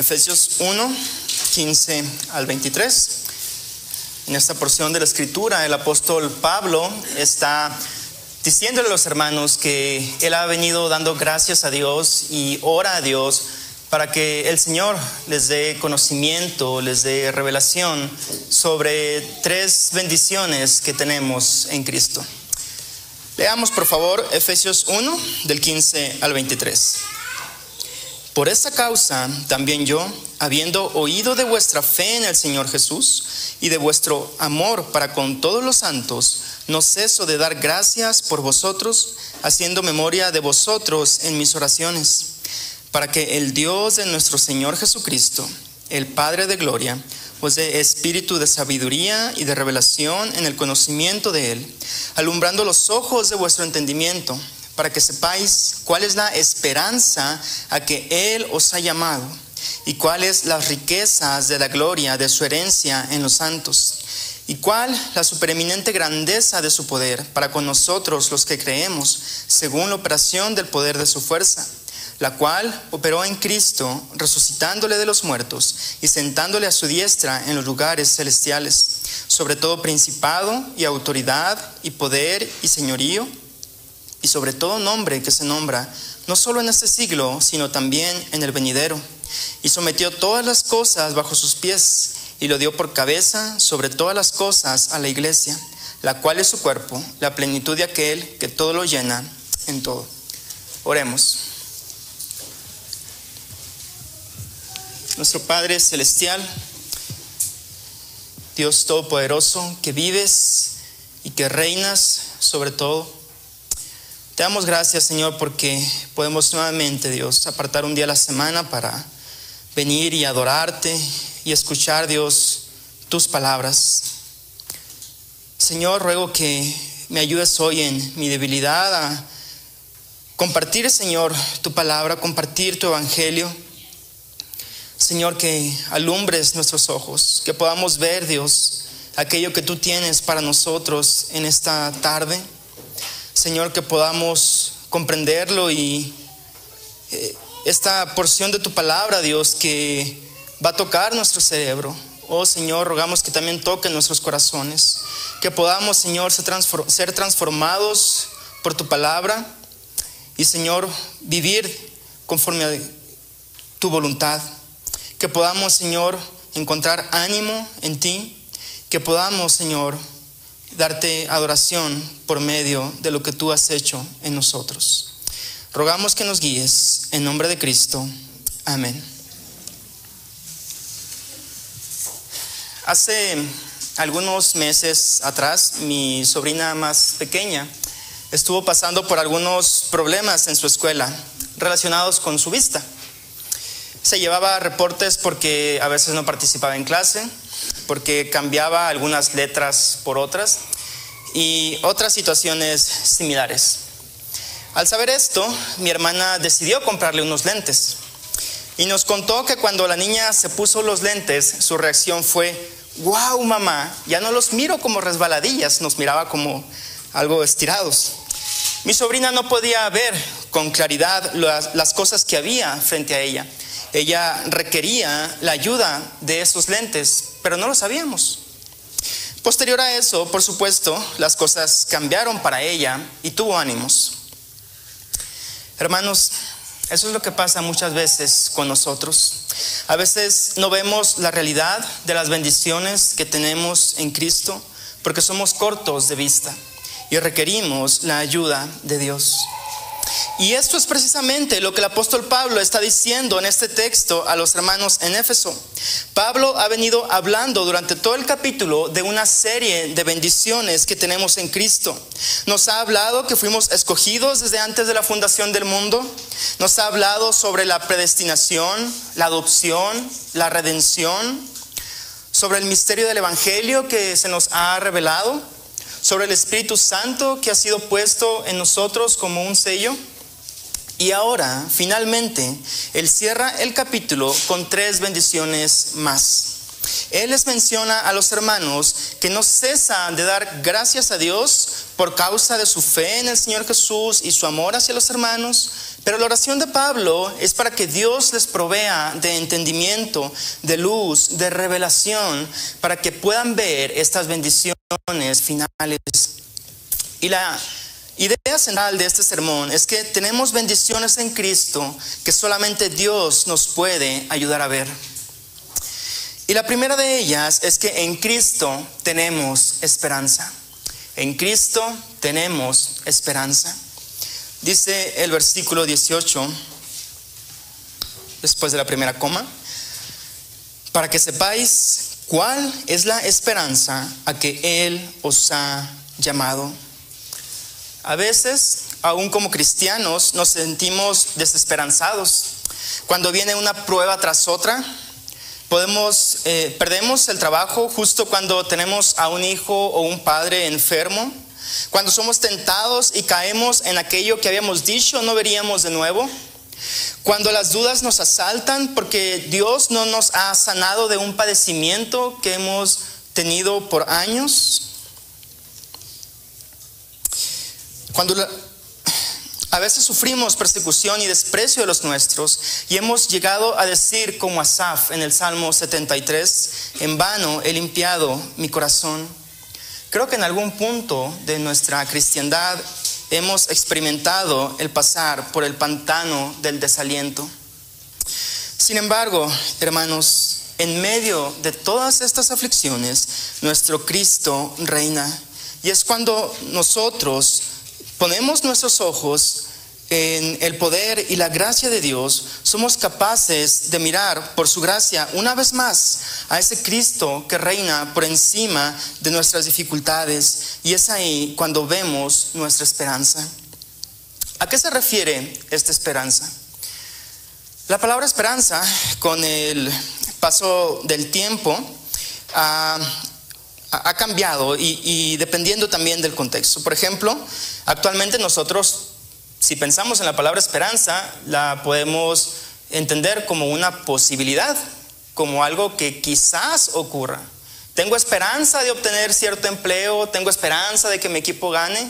Efesios 1, 15 al 23. En esta porción de la escritura, el apóstol Pablo está diciéndole a los hermanos que él ha venido dando gracias a Dios y ora a Dios para que el Señor les dé conocimiento, les dé revelación sobre tres bendiciones que tenemos en Cristo. Leamos por favor Efesios 1 del 15 al 23. Por esta causa también yo, habiendo oído de vuestra fe en el Señor Jesús y de vuestro amor para con todos los santos, no ceso de dar gracias por vosotros, haciendo memoria de vosotros en mis oraciones, para que el Dios de nuestro Señor Jesucristo, el Padre de gloria, os dé espíritu de sabiduría y de revelación en el conocimiento de Él, alumbrando los ojos de vuestro entendimiento, para que sepáis cuál es la esperanza a que Él os ha llamado y cuáles las riquezas de la gloria de su herencia en los santos y cuál la supereminente grandeza de su poder para con nosotros los que creemos, según la operación del poder de su fuerza, la cual operó en Cristo, resucitándole de los muertos y sentándole a su diestra en los lugares celestiales, sobre todo principado y autoridad y poder y señorío, y sobre todo nombre que se nombra, no solo en este siglo, sino también en el venidero. Y sometió todas las cosas bajo sus pies, y lo dio por cabeza sobre todas las cosas a la iglesia, la cual es su cuerpo, la plenitud de aquel que todo lo llena en todo. Oremos. Nuestro Padre Celestial, Dios Todopoderoso, que vives y que reinas sobre todo, te damos gracias, Señor, porque podemos nuevamente, Dios, apartar un día a la semana para venir y adorarte y escuchar, Dios, tus palabras. Señor, ruego que me ayudes hoy en mi debilidad a compartir, Señor, tu palabra, compartir tu evangelio. Señor, que alumbres nuestros ojos, que podamos ver, Dios, aquello que tú tienes para nosotros en esta tarde. Señor, que podamos comprenderlo y esta porción de tu palabra, Dios, que va a tocar nuestro cerebro. Oh Señor, rogamos que también toque nuestros corazones, que podamos, Señor, ser transformados por tu palabra y, Señor, vivir conforme a tu voluntad. Que podamos, Señor, encontrar ánimo en ti, que podamos, Señor, darte adoración por medio de lo que tú has hecho en nosotros. Rogamos que nos guíes en nombre de Cristo. Amén. Hace algunos meses atrás, mi sobrina más pequeña estuvo pasando por algunos problemas en su escuela relacionados con su vista. Se llevaba reportes porque a veces no participaba en clase, porque cambiaba algunas letras por otras y otras situaciones similares. Al saber esto, mi hermana decidió comprarle unos lentes y nos contó que cuando la niña se puso los lentes, su reacción fue: ¡wow, mamá! Ya no los miro como resbaladillas, nos miraba como algo estirados. Mi sobrina no podía ver con claridad las cosas que había frente a ella. Ella requería la ayuda de esos lentes, pero no lo sabíamos. Posterior a eso, por supuesto, las cosas cambiaron para ella y tuvo ánimos. Hermanos, eso es lo que pasa muchas veces con nosotros. A veces no vemos la realidad de las bendiciones que tenemos en Cristo porque somos cortos de vista y requerimos la ayuda de Dios. Y esto es precisamente lo que el apóstol Pablo está diciendo en este texto a los hermanos en Éfeso. Pablo ha venido hablando durante todo el capítulo de una serie de bendiciones que tenemos en Cristo. Nos ha hablado que fuimos escogidos desde antes de la fundación del mundo. Nos ha hablado sobre la predestinación, la adopción, la redención, sobre el misterio del evangelio que se nos ha revelado, sobre el Espíritu Santo que ha sido puesto en nosotros como un sello. Y ahora, finalmente, él cierra el capítulo con tres bendiciones más. Él les menciona a los hermanos que no cesan de dar gracias a Dios por causa de su fe en el Señor Jesús y su amor hacia los hermanos, Pero la oración de Pablo es para que Dios les provea de entendimiento, de luz, de revelación, para que puedan ver estas bendiciones finales. Y la idea central de este sermón es que tenemos bendiciones en Cristo que solamente Dios nos puede ayudar a ver. Y la primera de ellas es que en Cristo tenemos esperanza. En Cristo tenemos esperanza. Dice el versículo 18, después de la primera coma, para que sepáis cuál es la esperanza a que Él os ha llamado. A veces, aún como cristianos, nos sentimos desesperanzados. Cuando viene una prueba tras otra, perdemos el trabajo justo cuando tenemos a un hijo o un padre enfermo. Cuando somos tentados y caemos en aquello que habíamos dicho no veríamos de nuevo. Cuando las dudas nos asaltan porque Dios no nos ha sanado de un padecimiento que hemos tenido por años. Cuando a veces sufrimos persecución y desprecio de los nuestros y hemos llegado a decir como Asaf en el Salmo 73, en vano he limpiado mi corazón. Creo que en algún punto de nuestra cristiandad hemos experimentado el pasar por el pantano del desaliento. Sin embargo, hermanos, en medio de todas estas aflicciones, nuestro Cristo reina. Y es cuando nosotros ponemos nuestros ojos en el poder y la gracia de Dios, somos capaces de mirar por su gracia una vez más a ese Cristo que reina por encima de nuestras dificultades, y es ahí cuando vemos nuestra esperanza. ¿A qué se refiere esta esperanza? La palabra esperanza, con el paso del tiempo, ha cambiado y dependiendo también del contexto. Por ejemplo, actualmente nosotros, si pensamos en la palabra esperanza, la podemos entender como una posibilidad, como algo que quizás ocurra. Tengo esperanza de obtener cierto empleo, tengo esperanza de que mi equipo gane,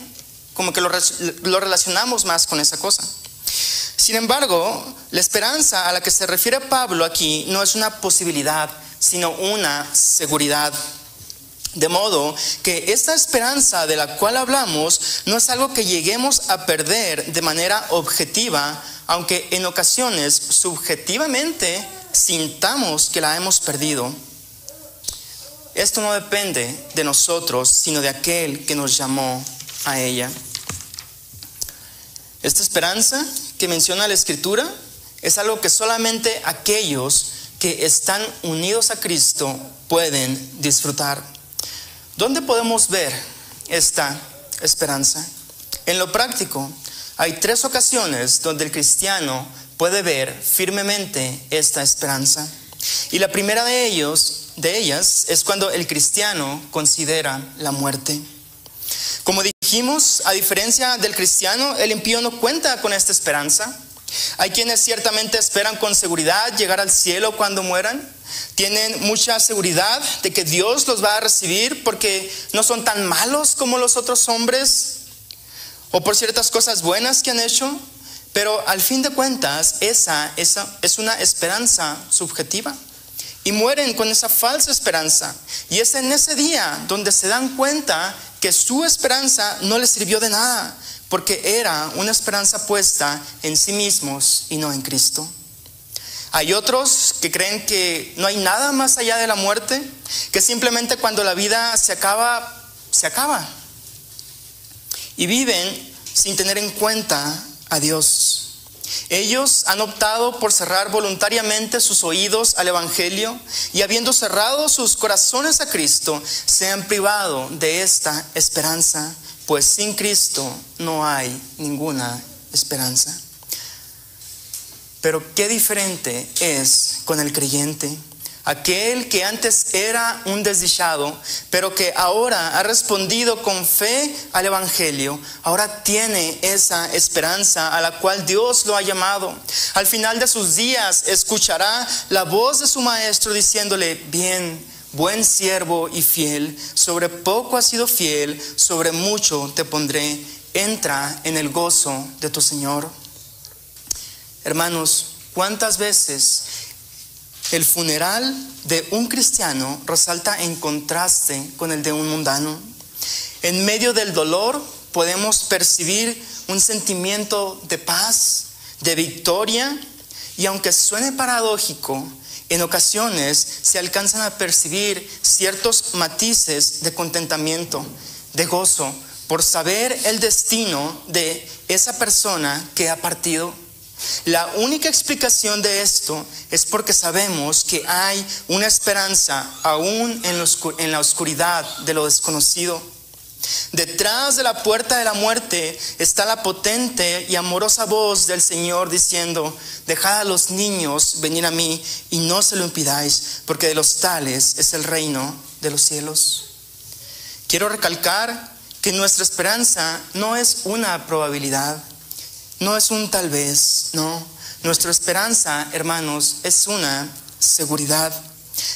como que lo relacionamos más con esa cosa. Sin embargo, la esperanza a la que se refiere Pablo aquí no es una posibilidad, sino una seguridad. De modo que esta esperanza de la cual hablamos no es algo que lleguemos a perder de manera objetiva, aunque en ocasiones subjetivamente sintamos que la hemos perdido. Esto no depende de nosotros, sino de aquel que nos llamó a ella. Esta esperanza que menciona la Escritura es algo que solamente aquellos que están unidos a Cristo pueden disfrutar. ¿Dónde podemos ver esta esperanza? En lo práctico, hay 3 ocasiones donde el cristiano puede ver firmemente esta esperanza. Y la primera de ellas es cuando el cristiano considera la muerte. Como dijimos, a diferencia del cristiano, el impío no cuenta con esta esperanza. Hay quienes ciertamente esperan con seguridad llegar al cielo cuando mueran. Tienen mucha seguridad de que Dios los va a recibir porque no son tan malos como los otros hombres o por ciertas cosas buenas que han hecho. Pero al fin de cuentas, esa es una esperanza subjetiva. Y mueren con esa falsa esperanza. Y es en ese día donde se dan cuenta que su esperanza no les sirvió de nada, porque era una esperanza puesta en sí mismos y no en Cristo. Hay otros que creen que no hay nada más allá de la muerte, que simplemente cuando la vida se acaba, se acaba. Y viven sin tener en cuenta a Dios. Ellos han optado por cerrar voluntariamente sus oídos al Evangelio y habiendo cerrado sus corazones a Cristo, se han privado de esta esperanza, pues sin Cristo no hay ninguna esperanza. Pero qué diferente es con el creyente, aquel que antes era un desdichado, pero que ahora ha respondido con fe al Evangelio. Ahora tiene esa esperanza a la cual Dios lo ha llamado. Al final de sus días escuchará la voz de su maestro diciéndole: bien, buen siervo y fiel, sobre poco has sido fiel, sobre mucho te pondré, entra en el gozo de tu Señor. Hermanos, ¿cuántas veces el funeral de un cristiano resalta en contraste con el de un mundano? En medio del dolor podemos percibir un sentimiento de paz, de victoria, y aunque suene paradójico, en ocasiones se alcanzan a percibir ciertos matices de contentamiento, de gozo, por saber el destino de esa persona que ha partido. La única explicación de esto es porque sabemos que hay una esperanza aún en la oscuridad de lo desconocido. Detrás de la puerta de la muerte está la potente y amorosa voz del Señor diciendo: dejad a los niños venir a mí y no se lo impidáis, porque de los tales es el reino de los cielos. Quiero recalcar que nuestra esperanza no es una probabilidad, no es un tal vez, no. Nuestra esperanza, hermanos, es una seguridad,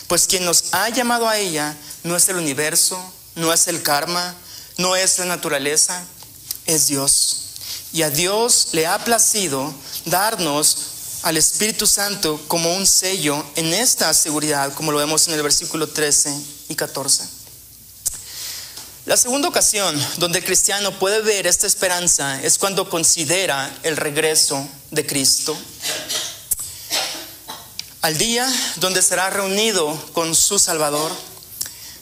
pues quien nos ha llamado a ella no es el universo, no es el karma, no es la naturaleza, es Dios. Y a Dios le ha placido darnos al Espíritu Santo como un sello en esta seguridad, como lo vemos en el versículo 13 y 14. La segunda ocasión donde el cristiano puede ver esta esperanza es cuando considera el regreso de Cristo. Al día donde será reunido con su Salvador,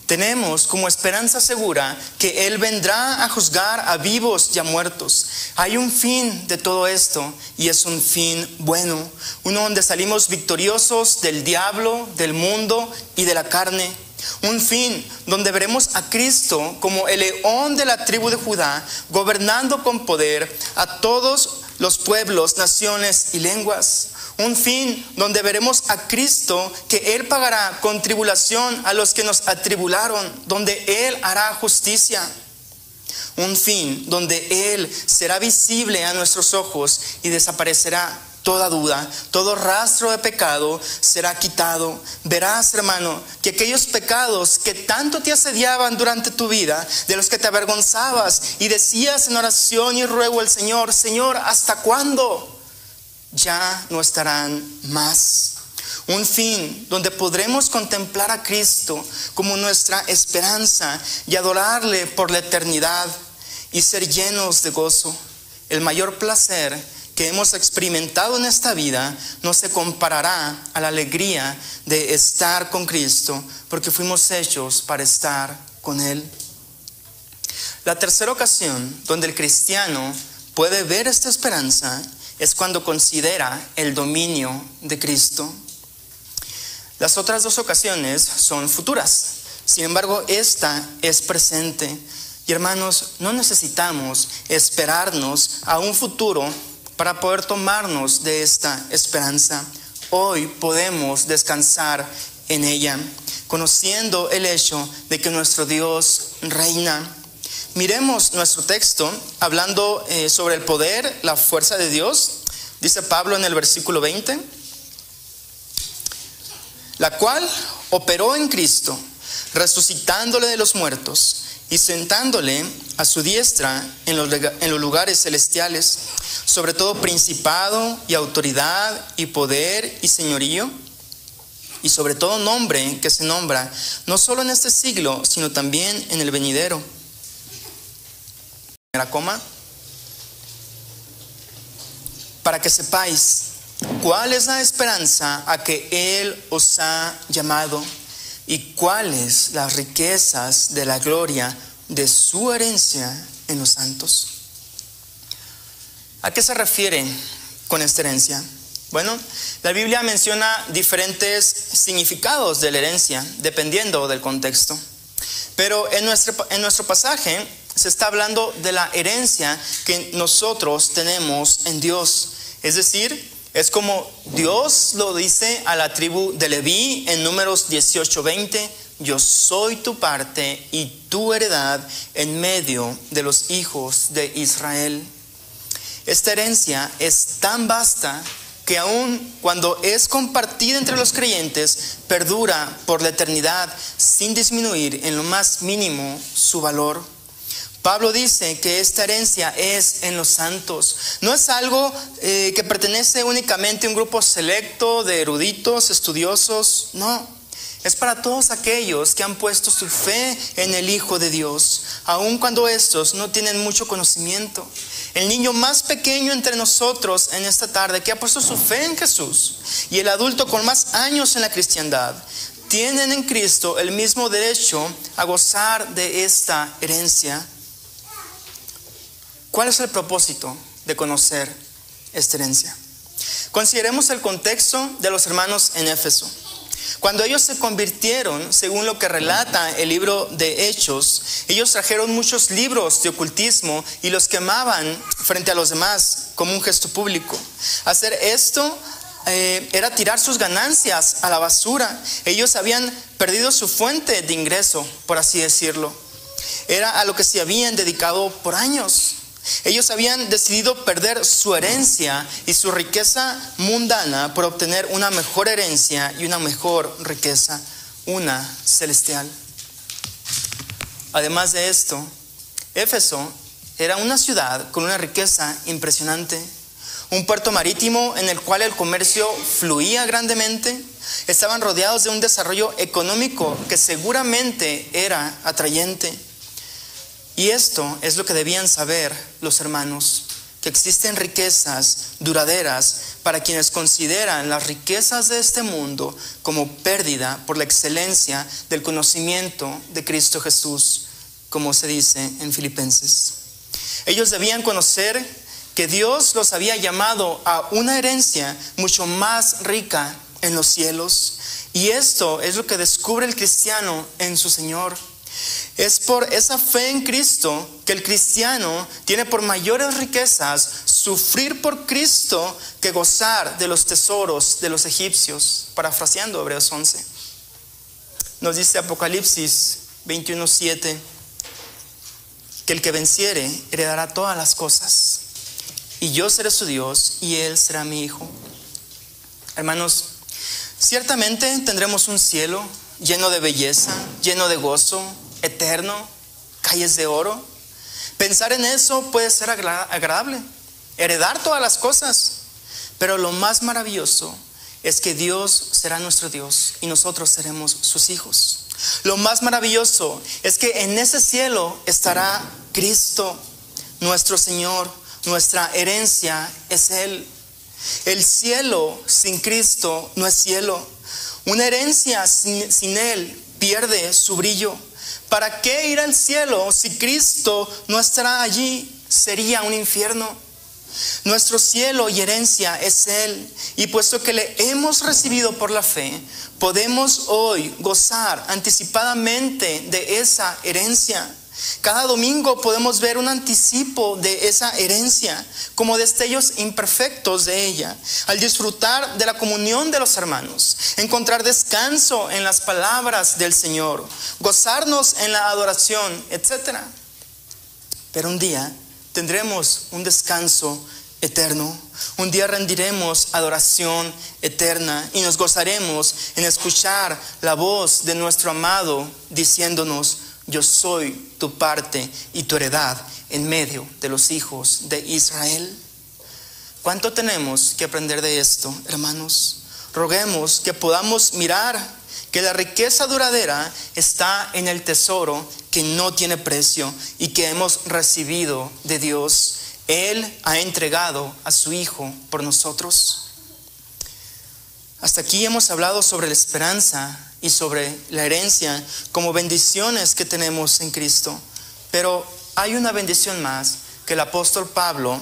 tenemos como esperanza segura que Él vendrá a juzgar a vivos y a muertos. Hay un fin de todo esto y es un fin bueno, uno donde salimos victoriosos del diablo, del mundo y de la carne. Un fin donde veremos a Cristo como el león de la tribu de Judá, gobernando con poder a todos los pueblos, naciones y lenguas. Un fin donde veremos a Cristo que Él pagará con tribulación a los que nos atribularon, donde Él hará justicia. Un fin donde Él será visible a nuestros ojos y desaparecerá toda duda, todo rastro de pecado será quitado. Verás, hermano, que aquellos pecados que tanto te asediaban durante tu vida, de los que te avergonzabas y decías en oración y ruego al Señor: Señor, ¿hasta cuándo?, ya no estarán más. Un fin donde podremos contemplar a Cristo como nuestra esperanza y adorarle por la eternidad y ser llenos de gozo. El mayor placer que hemos experimentado en esta vida no se comparará a la alegría de estar con Cristo, porque fuimos hechos para estar con Él. La tercera ocasión donde el cristiano puede ver esta esperanza es cuando considera el dominio de Cristo. Las otras dos ocasiones son futuras, sin embargo esta es presente. Y hermanos, no necesitamos esperarnos a un futuro para poder tomarnos de esta esperanza. Hoy podemos descansar en ella, conociendo el hecho de que nuestro Dios reina. Miremos nuestro texto hablando sobre el poder, la fuerza de Dios. Dice Pablo en el versículo 20: la cual operó en Cristo, resucitándole de los muertos y sentándole a su diestra en los lugares celestiales, sobre todo principado y autoridad y poder y señorío, y sobre todo nombre que se nombra, no solo en este siglo, sino también en el venidero. Para que sepáis cuál es la esperanza a que Él os ha llamado y cuáles las riquezas de la gloria de su herencia en los santos. ¿A qué se refiere con esta herencia? Bueno, la Biblia menciona diferentes significados de la herencia, dependiendo del contexto. Pero en nuestro pasaje se está hablando de la herencia que nosotros tenemos en Dios. Es decir, es como Dios lo dice a la tribu de Leví en Números 18:20: yo soy tu parte y tu heredad en medio de los hijos de Israel. Esta herencia es tan vasta que aun cuando es compartida entre los creyentes, perdura por la eternidad sin disminuir en lo más mínimo su valor. Pablo dice que esta herencia es en los santos. No es algo que pertenece únicamente a un grupo selecto de eruditos, estudiosos. No, es para todos aquellos que han puesto su fe en el Hijo de Dios, aun cuando estos no tienen mucho conocimiento. El niño más pequeño entre nosotros en esta tarde que ha puesto su fe en Jesús y el adulto con más años en la cristiandad tienen en Cristo el mismo derecho a gozar de esta herencia. ¿Cuál es el propósito de conocer esta herencia? Consideremos el contexto de los hermanos en Éfeso. Cuando ellos se convirtieron, según lo que relata el libro de Hechos, ellos trajeron muchos libros de ocultismo y los quemaban frente a los demás como un gesto público. Hacer esto era tirar sus ganancias a la basura. Ellos habían perdido su fuente de ingreso, por así decirlo. Era a lo que se habían dedicado por años. Ellos habían decidido perder su herencia y su riqueza mundana por obtener una mejor herencia y una mejor riqueza, una celestial. Además de esto, Éfeso era una ciudad con una riqueza impresionante, un puerto marítimo en el cual el comercio fluía grandemente. Estaban rodeados de un desarrollo económico que seguramente era atrayente. Y esto es lo que debían saber los hermanos, que existen riquezas duraderas para quienes consideran las riquezas de este mundo como pérdida por la excelencia del conocimiento de Cristo Jesús, como se dice en Filipenses. Ellos debían conocer que Dios los había llamado a una herencia mucho más rica en los cielos, y esto es lo que descubre el cristiano en su Señor. Es por esa fe en Cristo que el cristiano tiene por mayores riquezas sufrir por Cristo que gozar de los tesoros de los egipcios, parafraseando Hebreos 11. Nos dice Apocalipsis 21:7 que el que venciere heredará todas las cosas, y yo seré su Dios y él será mi hijo. Hermanos, ciertamente tendremos un cielo lleno de belleza, lleno de gozo, eterno, calles de oro. Pensar en eso puede ser agradable, heredar todas las cosas, pero lo más maravilloso es que Dios será nuestro Dios y nosotros seremos sus hijos. Lo más maravilloso es que en ese cielo estará Cristo, nuestro Señor. Nuestra herencia es Él. El cielo sin Cristo no es cielo. Una herencia sin Él pierde su brillo. ¿Para qué ir al cielo si Cristo no estará allí? Sería un infierno. Nuestro cielo y herencia es Él, y puesto que le hemos recibido por la fe, podemos hoy gozar anticipadamente de esa herencia. Cada domingo podemos ver un anticipo de esa herencia, como destellos imperfectos de ella, al disfrutar de la comunión de los hermanos, encontrar descanso en las palabras del Señor, gozarnos en la adoración, etc. Pero un día tendremos un descanso eterno. Un día rendiremos adoración eterna y nos gozaremos en escuchar la voz de nuestro amado diciéndonos: yo soy tu parte y tu heredad en medio de los hijos de Israel. ¿Cuánto tenemos que aprender de esto, hermanos? Roguemos que podamos mirar que la riqueza duradera está en el tesoro que no tiene precio y que hemos recibido de Dios. Él ha entregado a su Hijo por nosotros. Hasta aquí hemos hablado sobre la esperanza y sobre la herencia como bendiciones que tenemos en Cristo. Pero hay una bendición más que el apóstol Pablo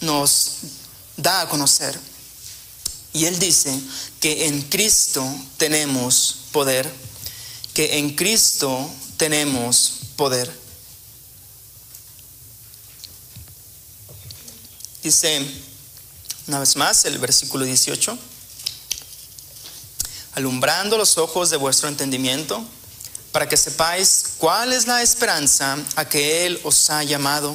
nos da a conocer. Y él dice que en Cristo tenemos poder. Que en Cristo tenemos poder. Dice una vez más el versículo 18: alumbrando los ojos de vuestro entendimiento, para que sepáis cuál es la esperanza a que Él os ha llamado,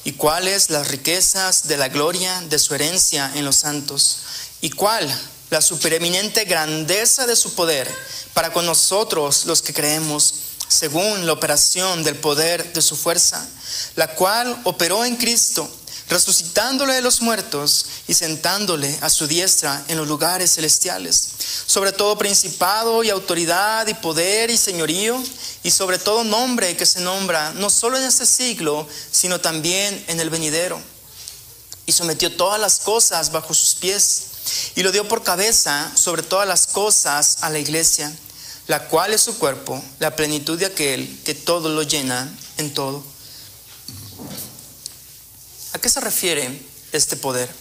y cuáles las riquezas de la gloria de su herencia en los santos, y cuál la supereminente grandeza de su poder para con nosotros los que creemos, según la operación del poder de su fuerza, la cual operó en Cristo, resucitándole de los muertos y sentándole a su diestra en los lugares celestiales, sobre todo principado y autoridad y poder y señorío, y sobre todo nombre que se nombra no solo en este siglo, sino también en el venidero. Y sometió todas las cosas bajo sus pies, y lo dio por cabeza sobre todas las cosas a la iglesia, la cual es su cuerpo, la plenitud de aquel que todo lo llena en todo. ¿A qué se refiere este poder?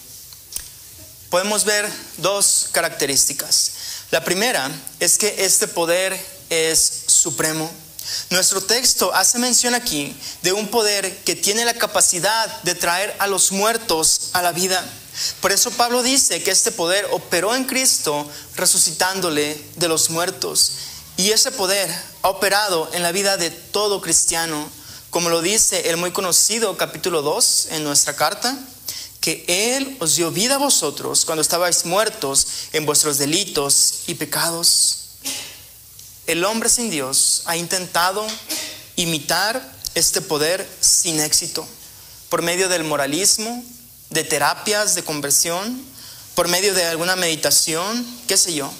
Podemos ver dos características. La primera es que este poder es supremo. Nuestro texto hace mención aquí de un poder que tiene la capacidad de traer a los muertos a la vida. Por eso Pablo dice que este poder operó en Cristo, resucitándole de los muertos. Y ese poder ha operado en la vida de todo cristiano, como lo dice el muy conocido capítulo 2 en nuestra carta, que Él os dio vida a vosotros cuando estabais muertos en vuestros delitos y pecados. El hombre sin Dios ha intentado imitar este poder sin éxito, por medio del moralismo, de terapias de conversión, por medio de alguna meditación, qué sé yo.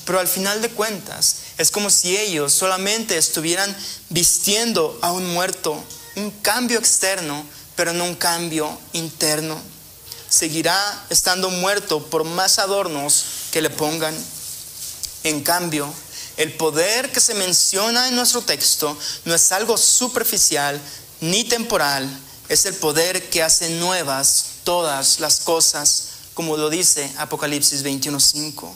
Pero al final de cuentas, es como si ellos solamente estuvieran vistiendo a un muerto, un cambio externo, pero no un cambio interno. Seguirá estando muerto por más adornos que le pongan. En cambio, el poder que se menciona en nuestro texto no es algo superficial ni temporal, es el poder que hace nuevas todas las cosas, como lo dice Apocalipsis 21:5.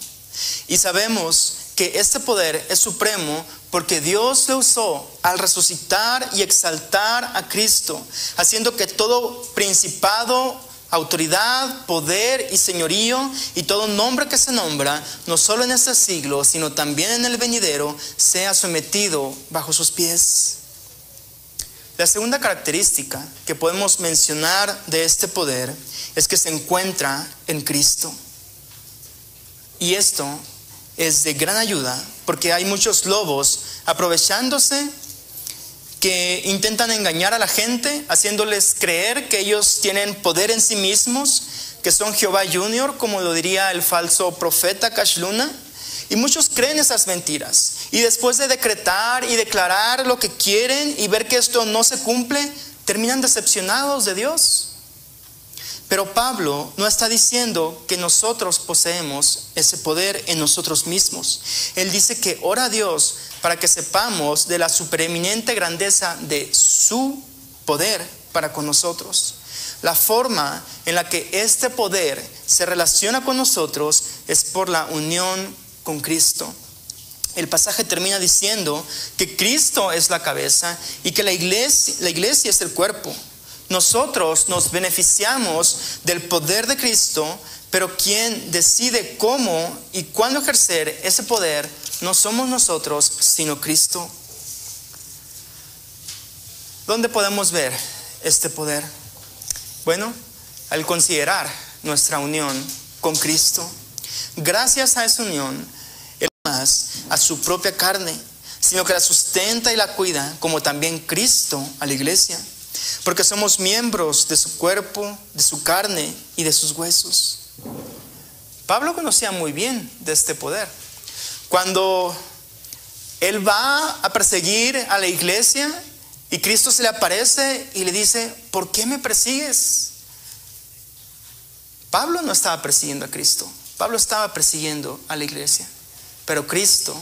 Y sabemos que este poder es supremo porque Dios lo usó al resucitar y exaltar a Cristo, haciendo que todo principado, autoridad, poder y señorío y todo nombre que se nombra, no solo en este siglo, sino también en el venidero, sea sometido bajo sus pies. La segunda característica que podemos mencionar de este poder es que se encuentra en Cristo. Y esto es de gran ayuda porque hay muchos lobos aprovechándose que intentan engañar a la gente, haciéndoles creer que ellos tienen poder en sí mismos, que son Jehová Junior, como lo diría el falso profeta Cash Luna. Y muchos creen esas mentiras. Y después de decretar y declarar lo que quieren y ver que esto no se cumple, terminan decepcionados de Dios. Pero Pablo no está diciendo que nosotros poseemos ese poder en nosotros mismos. Él dice que ora a Dios para que sepamos de la supereminente grandeza de su poder para con nosotros. La forma en la que este poder se relaciona con nosotros es por la unión con Cristo. El pasaje termina diciendo que Cristo es la cabeza y que la iglesia es el cuerpo. Nosotros nos beneficiamos del poder de Cristo, pero quien decide cómo y cuándo ejercer ese poder no somos nosotros, sino Cristo. ¿Dónde podemos ver este poder? Bueno, al considerar nuestra unión con Cristo. Gracias a esa unión, Él más a su propia carne, sino que la sustenta y la cuida, como también Cristo a la iglesia. Porque somos miembros de su cuerpo, de su carne y de sus huesos. Pablo conocía muy bien de este poder. Cuando él va a perseguir a la iglesia y Cristo se le aparece y le dice, ¿por qué me persigues? Pablo no estaba persiguiendo a Cristo. Pablo estaba persiguiendo a la iglesia. Pero Cristo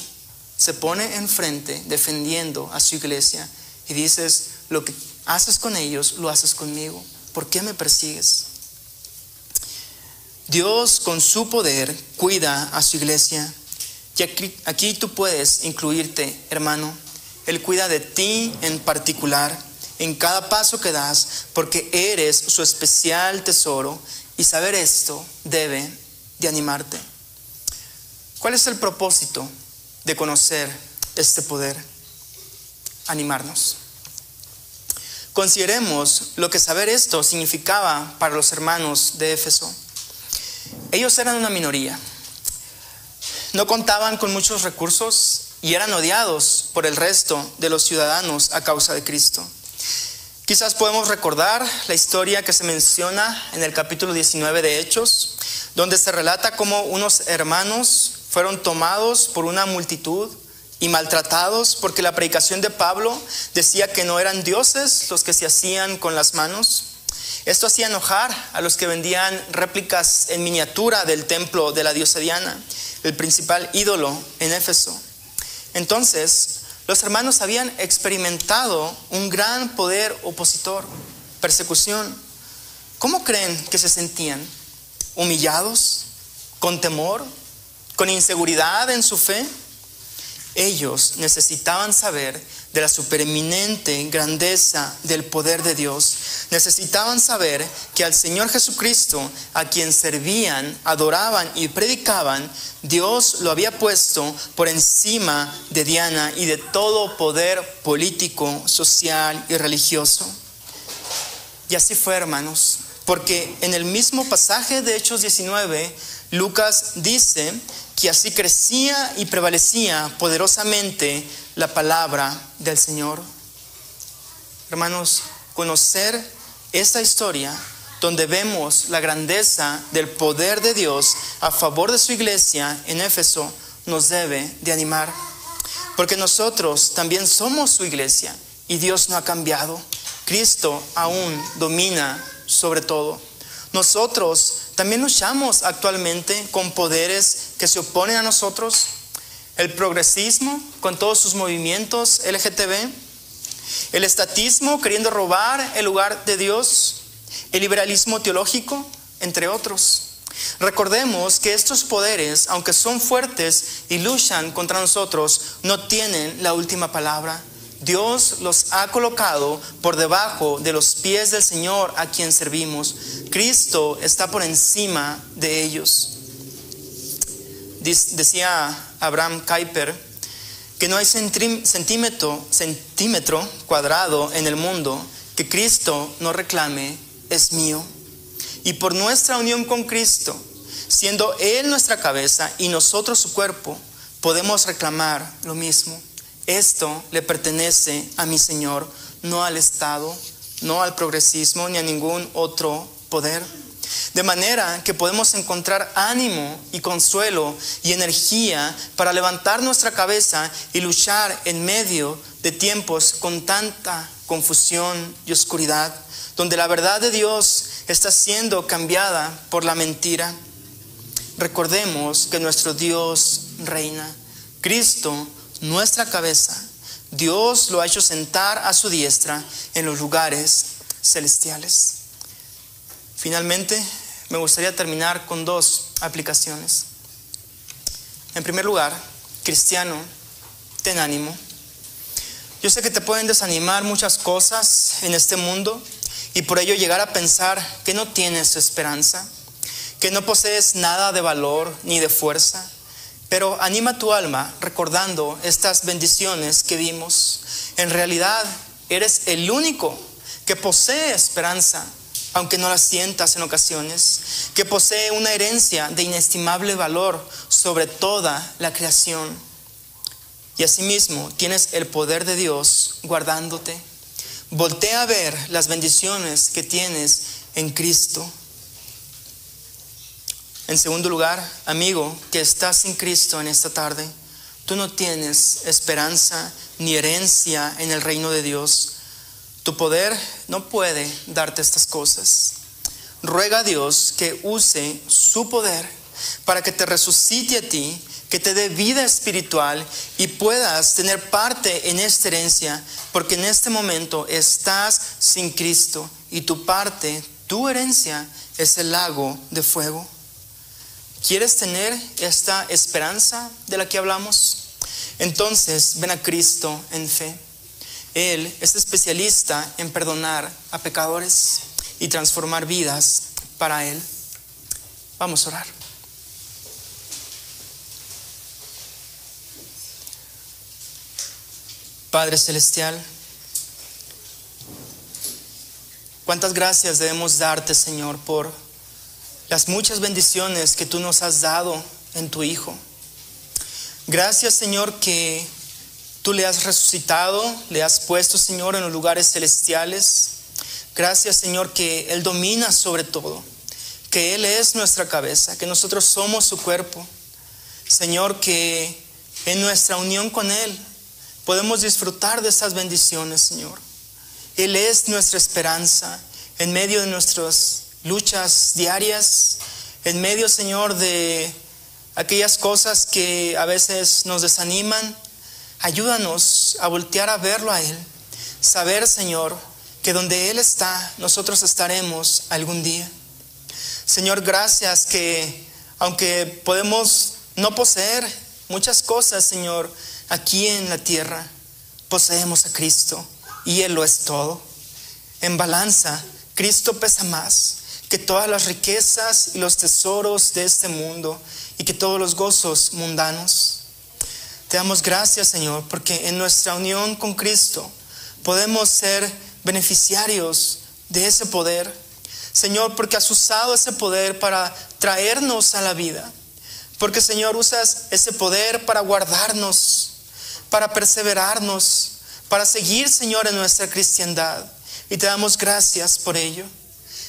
se pone enfrente defendiendo a su iglesia y dices, lo que haces con ellos, lo haces conmigo. ¿Por qué me persigues? Dios con su poder cuida a su iglesia. Y aquí tú puedes incluirte, hermano. Él cuida de ti en particular, en cada paso que das, porque eres su especial tesoro. Y saber esto debe de animarte. ¿Cuál es el propósito de conocer este poder? Animarnos. Consideremos lo que saber esto significaba para los hermanos de Éfeso. Ellos eran una minoría. No contaban con muchos recursos y eran odiados por el resto de los ciudadanos a causa de Cristo. Quizás podemos recordar la historia que se menciona en el capítulo 19 de Hechos, donde se relata cómo unos hermanos fueron tomados por una multitud y maltratados porque la predicación de Pablo decía que no eran dioses los que se hacían con las manos. Esto hacía enojar a los que vendían réplicas en miniatura del templo de la diosa Diana, el principal ídolo en Éfeso. Entonces, los hermanos habían experimentado un gran poder opositor, persecución. ¿Cómo creen que se sentían? ¿Humillados? ¿Con temor? ¿Con inseguridad en su fe? Ellos necesitaban saber de la supereminente grandeza del poder de Dios. Necesitaban saber que al Señor Jesucristo, a quien servían, adoraban y predicaban, Dios lo había puesto por encima de Diana y de todo poder político, social y religioso. Y así fue, hermanos, porque en el mismo pasaje de Hechos 19, Lucas dice que así crecía y prevalecía poderosamente la palabra del Señor. Hermanos, conocer esta historia donde vemos la grandeza del poder de Dios a favor de su iglesia en Éfeso nos debe de animar, porque nosotros también somos su iglesia y Dios no ha cambiado. Cristo aún domina sobre todo. Nosotros también luchamos actualmente con poderes que se oponen a nosotros. El progresismo con todos sus movimientos LGTB, el estatismo queriendo robar el lugar de Dios, el liberalismo teológico, entre otros. Recordemos que estos poderes, aunque son fuertes y luchan contra nosotros, no tienen la última palabra. Dios los ha colocado por debajo de los pies del Señor a quien servimos. Cristo está por encima de ellos. Decía Abraham Kuyper que no hay centímetro cuadrado en el mundo que Cristo no reclame es mío. Y por nuestra unión con Cristo, siendo Él nuestra cabeza y nosotros su cuerpo, podemos reclamar lo mismo. Esto le pertenece a mi Señor, no al Estado, no al progresismo ni a ningún otro poder. De manera que podemos encontrar ánimo y consuelo y energía para levantar nuestra cabeza y luchar en medio de tiempos con tanta confusión y oscuridad, donde la verdad de Dios está siendo cambiada por la mentira. Recordemos que nuestro Dios reina. Cristo, nuestra cabeza, Dios lo ha hecho sentar a su diestra en los lugares celestiales. Finalmente, me gustaría terminar con dos aplicaciones. En primer lugar, cristiano, ten ánimo. Yo sé que te pueden desanimar muchas cosas en este mundo y por ello llegar a pensar que no tienes esperanza, que no posees nada de valor ni de fuerza. Pero anima tu alma recordando estas bendiciones que vimos. En realidad, eres el único que posee esperanza, aunque no la sientas en ocasiones, que posee una herencia de inestimable valor sobre toda la creación. Y asimismo, tienes el poder de Dios guardándote. Voltea a ver las bendiciones que tienes en Cristo. En segundo lugar, amigo, que estás sin Cristo en esta tarde, tú no tienes esperanza ni herencia en el reino de Dios. Tu poder no puede darte estas cosas. Ruega a Dios que use su poder para que te resucite a ti, que te dé vida espiritual y puedas tener parte en esta herencia, porque en este momento estás sin Cristo y tu parte, tu herencia, es el lago de fuego. ¿Quieres tener esta esperanza de la que hablamos? Entonces ven a Cristo en fe. Él es especialista en perdonar a pecadores y transformar vidas para Él. Vamos a orar. Padre Celestial, cuántas gracias debemos darte, Señor, por las muchas bendiciones que tú nos has dado en tu Hijo. Gracias, Señor, que Tú le has resucitado, le has puesto, Señor, en los lugares celestiales. Gracias, Señor, que Él domina sobre todo, que Él es nuestra cabeza, que nosotros somos su cuerpo. Señor, que en nuestra unión con Él podemos disfrutar de estas bendiciones, Señor. Él es nuestra esperanza en medio de nuestras luchas diarias, en medio, Señor, de aquellas cosas que a veces nos desaniman. Ayúdanos a voltear a verlo a Él. Saber, Señor, que donde Él está, nosotros estaremos algún día. Señor, gracias que aunque podemos no poseer muchas cosas, Señor, aquí en la tierra, poseemos a Cristo y Él lo es todo. En balanza, Cristo pesa más que todas las riquezas y los tesoros de este mundo y que todos los gozos mundanos. Te damos gracias, Señor, porque en nuestra unión con Cristo podemos ser beneficiarios de ese poder. Señor, porque has usado ese poder para traernos a la vida. Porque, Señor, usas ese poder para guardarnos, para perseverarnos, para seguir, Señor, en nuestra cristiandad. Y te damos gracias por ello.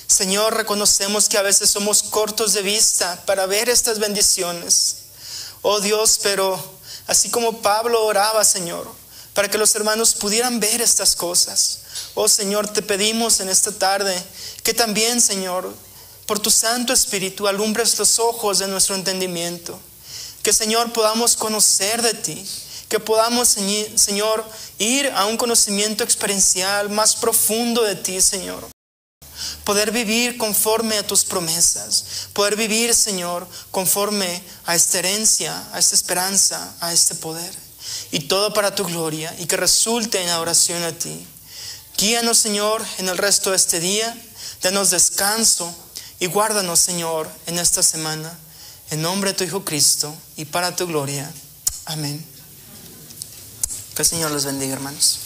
Señor, reconocemos que a veces somos cortos de vista para ver estas bendiciones. Oh Dios, pero así como Pablo oraba, Señor, para que los hermanos pudieran ver estas cosas. Oh Señor, te pedimos en esta tarde que también, Señor, por tu Santo Espíritu alumbres los ojos de nuestro entendimiento. Que, Señor, podamos conocer de ti. Que podamos, Señor, ir a un conocimiento experiencial más profundo de ti, Señor. Poder vivir conforme a tus promesas. Poder vivir, Señor, conforme a esta herencia, a esta esperanza, a este poder. Y todo para tu gloria y que resulte en adoración a ti. Guíanos, Señor, en el resto de este día. Danos descanso y guárdanos, Señor, en esta semana. En nombre de tu Hijo Cristo y para tu gloria. Amén. Que el Señor los bendiga, hermanos.